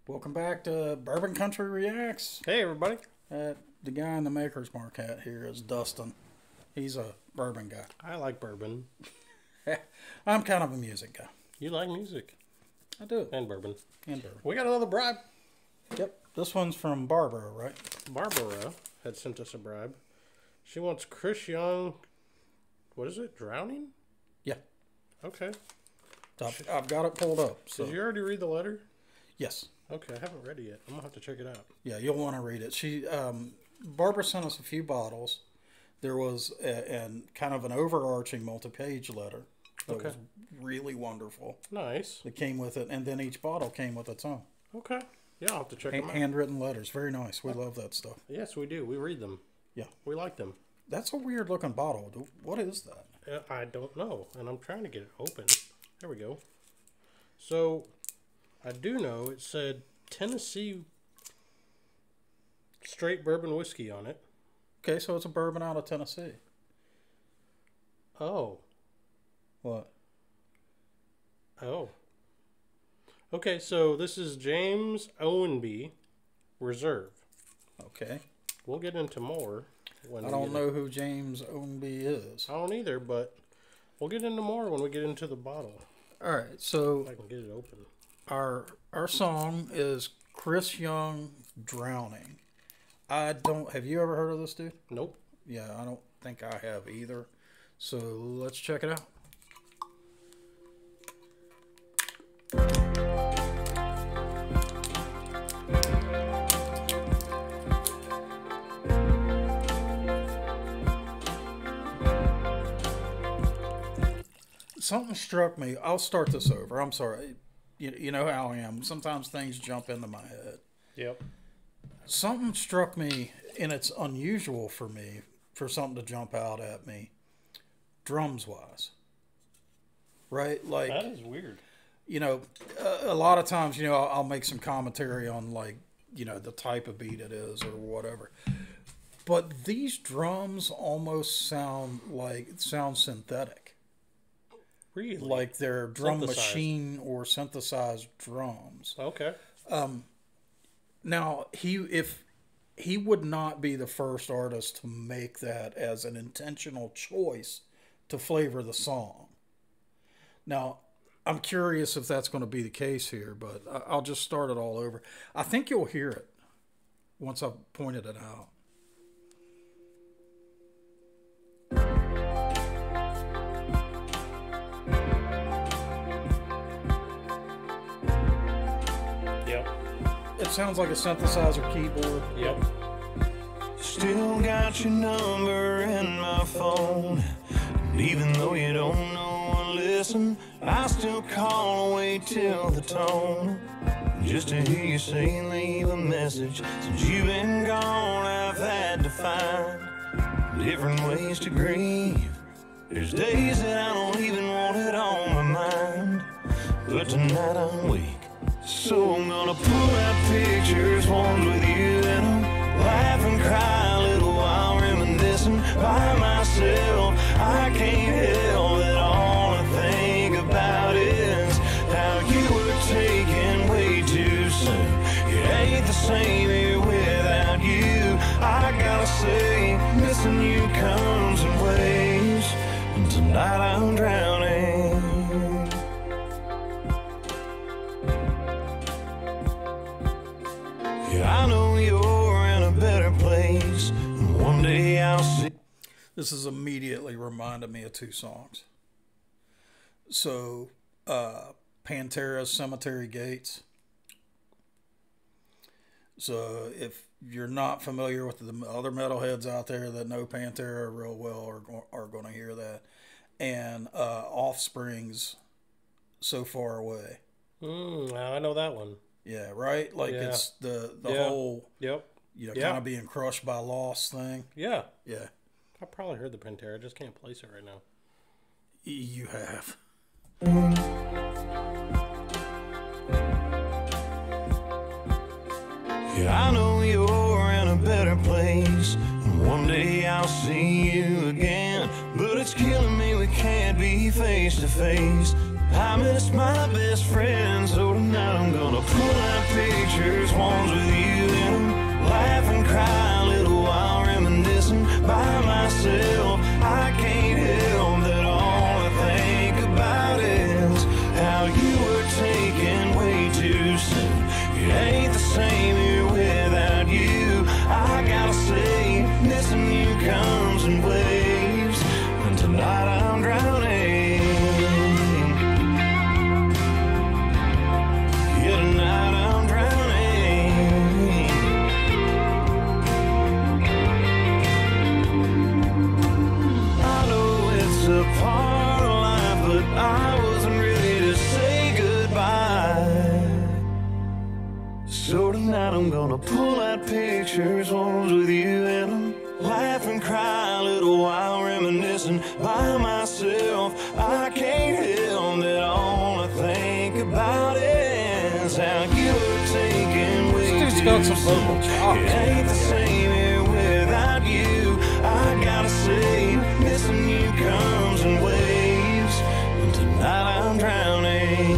Welcome back to Bourbon Country Reacts. Hey, everybody. The guy in the Maker's Mark hat here is Dustin. He's a bourbon guy. I like bourbon. I'm kind of a music guy. You like music. I do. And bourbon. And bourbon. We got another bribe. Yep. This one's from Barbara, right? Barbara had sent us a bribe. She wants Chris Young. What is it? Drowning? Yeah. Okay. I've got it pulled up. So. Did you already read the letter? Yes. Okay, I haven't read it yet. I'm going to have to check it out. Yeah, you'll want to read it. Barbara sent us a few bottles. There was kind of an overarching multi-page letter that was really wonderful. Nice. That came with it, and then each bottle came with its own. Okay. Yeah, I'll have to check them out. Handwritten letters. Very nice. We love that stuff. Yes, we do. We read them. Yeah. We like them. That's a weird looking bottle. What is that? I don't know, and I'm trying to get it open. There we go. So, I do know it said Tennessee straight bourbon whiskey on it. Okay, so it's a bourbon out of Tennessee. Oh. What? Oh. Okay, so this is James Ownby Reserve. Okay. We'll get into more. I don't know who James Ownby is. I don't either, but we'll get into more when we get into the bottle. All right, so If I can get it open. Our song is Chris Young, Drowning. Have you ever heard of this dude? Nope. Yeah, I don't think I have either. So let's check it out. Something struck me. I'll start this over. I'm sorry. You know how I am. Sometimes things jump into my head. Yep. Something struck me, and it's unusual for me, for something to jump out at me, drums-wise. Right? Like, that is weird. You know, a lot of times, I'll make some commentary on, like, the type of beat it is or whatever. But these drums almost sound synthetic. Really? Like they're drum machine or synthesized drums. Okay. Now, if he would not be the first artist to make that as an intentional choice to flavor the song. Now, I'm curious if that's going to be the case here, but I'll just start it all over. I think you'll hear it once I've pointed it out. It sounds like a synthesizer keyboard. Yep. Still got your number in my phone. And even though you don't know or listen, I still call away till the tone. Just to hear you say leave a message. Since you've been gone, I've had to find different ways to grieve. There's days that I don't even want it on my mind. But tonight I'm weak. So I'm gonna pull out pictures, ones with you in them. Laugh and cry a little while reminiscing by myself. I can't help it, all I think about is how you were taken way too soon. It ain't the same here without you. I gotta say, missing you comes in waves, and tonight I'm drowning. I know you're in a better place, and one day I'll see. This has immediately reminded me of two songs. So, Pantera's Cemetery Gates. So, if you're not familiar with the other metalheads out there that know Pantera real well are going to hear that. And Offspring's So Far Away. I know that one. Yeah, right? Like it's the whole, kind of being crushed by loss thing. Yeah. Yeah. I probably heard the Pantera. I just can't place it right now. You have. Yeah, I know you're in a better place, and one day I'll see you again. But it's killing me we can't be face to face. I miss my best friend, so tonight I'm gonna pull out pictures, ones with you in 'em. Laugh and cry a little while reminiscing by myself. I can't help that all I think about is how you were taken way too soon. It ain't the same here without you. I gotta say, missing you comes in waves, and tonight I'm drowning. Yeah, tonight I'm drowning. I know it's a part of life, but I wasn't ready to say goodbye. So tonight I'm gonna pull out pictures, ones with you in 'em. Laugh and cry a little while reminiscing by myself. I can't help that all I think about is how you were taken way This dude's too got some vocal soon. chops, It ain't the same here without you. I gotta say, missing you comes in waves, and tonight I'm drowning.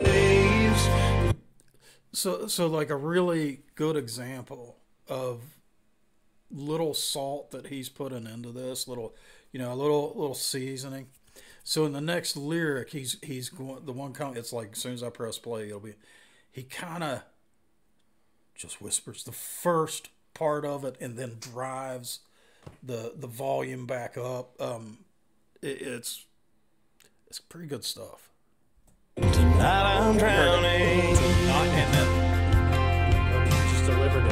Waves. So like a really good example of little salt that he's putting into this, little, a little seasoning. So in the next lyric, he's going, the one comment, it's like as soon as I press play, he kind of just whispers the first part of it and then drives the volume back up. It's pretty good stuff. Tonight I'm drowning. And then Just delivered it.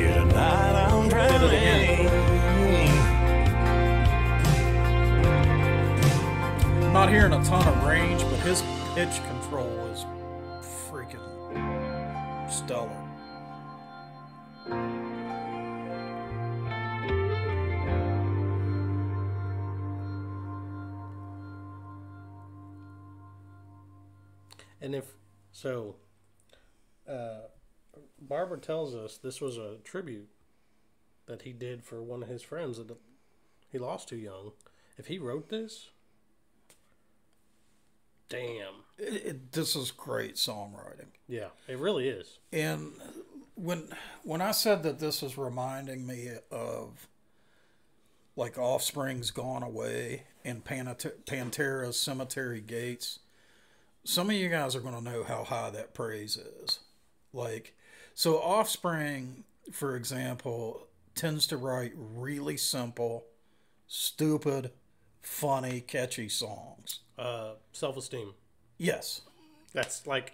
Yeah, tonight I'm drowning. not hearing a ton of range, but his pitch control is freaking stellar. And if so, Barbara tells us this was a tribute that he did for one of his friends that he lost too young. If he wrote this, damn. This is great songwriting. Yeah, it really is. And when I said that this is reminding me of like Offspring's Gone Away and Pantera's Cemetery Gates, some of you guys are going to know how high that praise is. Like, so Offspring, for example, tends to write really simple, stupid, funny, catchy songs. Self-esteem. Yes. That's like...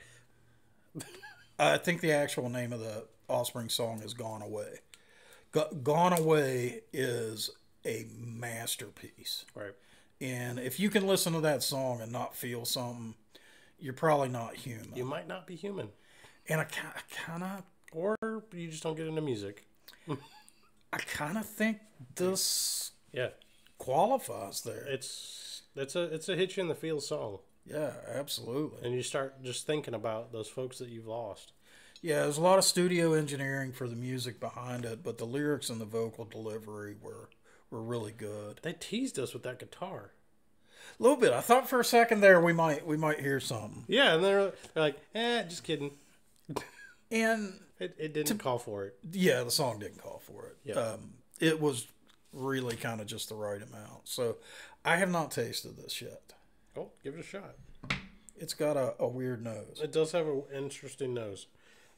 I think the actual name of the Offspring song is Gone Away. Gone Away is a masterpiece. Right. And if you can listen to that song and not feel something, you're probably not human. You might not be human. And I kind of... Or you just don't get into music. I kind of think this Yeah. qualifies there. It's a hit you in the feels song. Yeah, absolutely. And you start just thinking about those folks that you've lost. Yeah, there's a lot of studio engineering for the music behind it, but the lyrics and the vocal delivery were really good. They teased us with that guitar. A little bit. I thought for a second there we might hear something. Yeah, and they're like, just kidding. And It didn't call for it. yeah, the song didn't call for it. Yeah. It was really kind of just the right amount. So I have not tasted this yet. Oh, give it a shot. It's got a weird nose. It does have an interesting nose.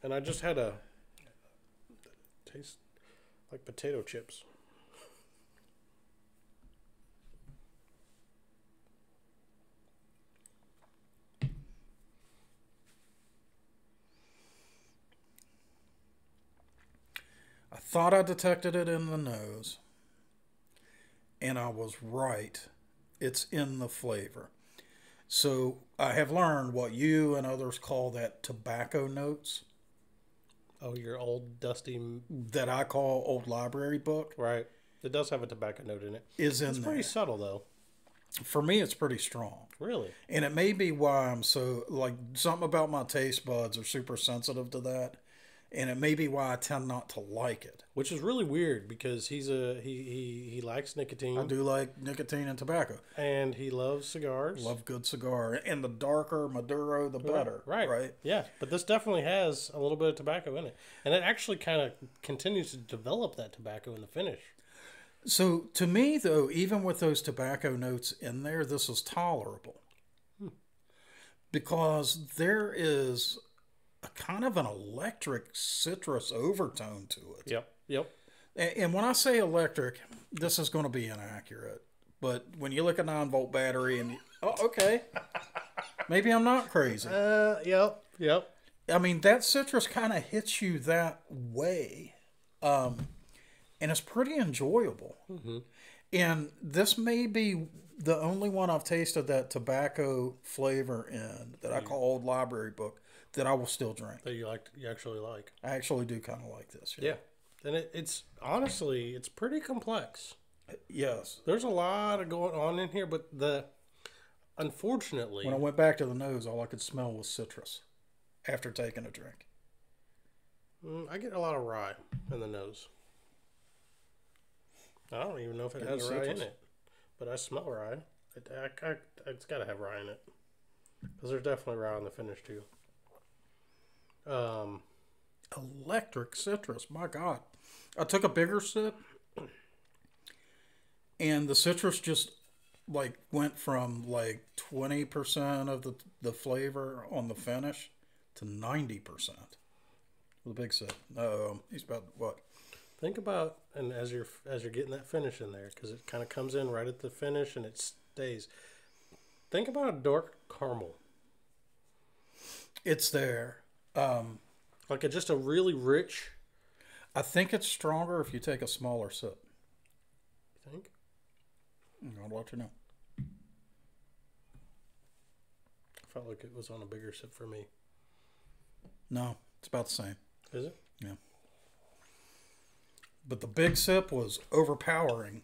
And I just had a taste like potato chips. I thought I detected it in the nose, and I was right. It's in the flavor. So I have learned what you and others call that tobacco notes, Oh, your old dusty... that I call old library book, Right. It does have a tobacco note in it. is in It's there. pretty subtle, though. For me, it's pretty strong. Really? And it may be why I'm so, like, something about my taste buds are super sensitive to that. and it may be why I tend not to like it. Which is really weird because he likes nicotine. I do like nicotine and tobacco. And he loves cigars. Love good cigar. And the darker Maduro, the better. Right. Yeah. But this definitely has a little bit of tobacco in it. And it actually kind of continues to develop that tobacco in the finish. So, to me, though, even with those tobacco notes in there, this is tolerable. Because there is a kind of an electric citrus overtone to it. Yep. And when I say electric, this is going to be inaccurate. But when you look at 9-volt battery and, okay, maybe I'm not crazy. Yep. I mean, that citrus kind of hits you that way. And it's pretty enjoyable. Mm-hmm. And this may be the only one I've tasted that tobacco flavor in that I call Old Library Book that I will still drink. That you actually like. I actually do kind of like this. Yeah. And it's honestly, it's pretty complex. Yes. There's a lot of going on in here, but unfortunately, when I went back to the nose, all I could smell was citrus after taking a drink. I get a lot of rye in the nose. I don't even know if it has rye in it, but I smell rye. It's got to have rye in it because there's definitely rye in the finish too. Electric citrus, my God! I took a bigger sip, and the citrus just went from 20% of the flavor on the finish to 90% with a big sip. He's about what? Think about, and as you're getting that finish in there, because it kind of comes in right at the finish and it stays. Think about a dark caramel. It's there. Just a really rich. I think it's stronger if you take a smaller sip. You think? I'll let you know. I felt like it was on a bigger sip for me. No, it's about the same. Is it? Yeah. But the big sip was overpowering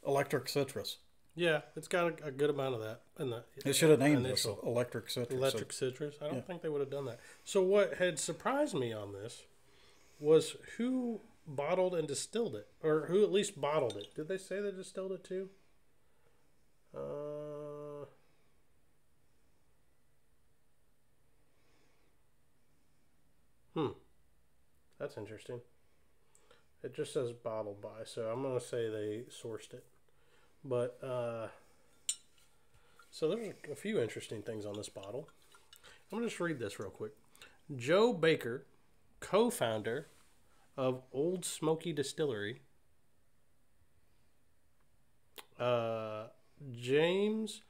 electric citrus. Yeah, it's got a good amount of that. They should have named this electric citrus. Electric citrus? I don't think they would have done that. So what had surprised me on this was who bottled and distilled it. Or who at least bottled it. Did they say they distilled it too? That's interesting. It just says bottled by, so I'm going to say they sourced it. But, so there's a few interesting things on this bottle. I'm going to just read this real quick. Joe Baker, co-founder of Old Smoky Distillery. James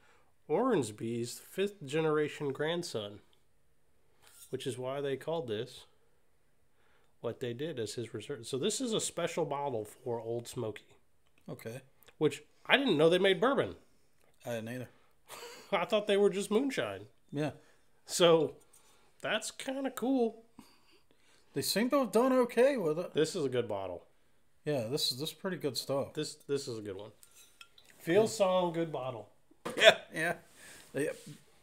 Ormsby's 5th generation grandson, which is why they called this what they did as his research. So this is a special bottle for Old Smoky. Okay. Which I didn't know they made bourbon. I didn't either. I thought they were just moonshine. Yeah. So that's kind of cool. They seem to have done okay with it. This is a good bottle. Yeah, this is pretty good stuff. This is a good one. Feel song, good bottle. Yeah.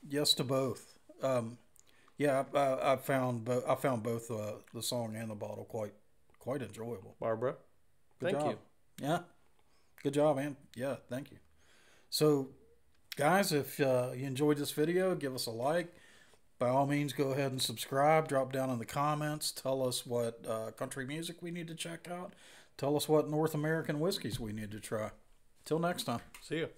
Yes to both. Yeah, I found both the song and the bottle quite enjoyable. Barbara, thank you. Yeah, good job, man. Yeah, thank you. So, guys, if you enjoyed this video, give us a like. By all means, go ahead and subscribe. Drop down in the comments. Tell us what country music we need to check out. Tell us what North American whiskeys we need to try. Till next time. See you.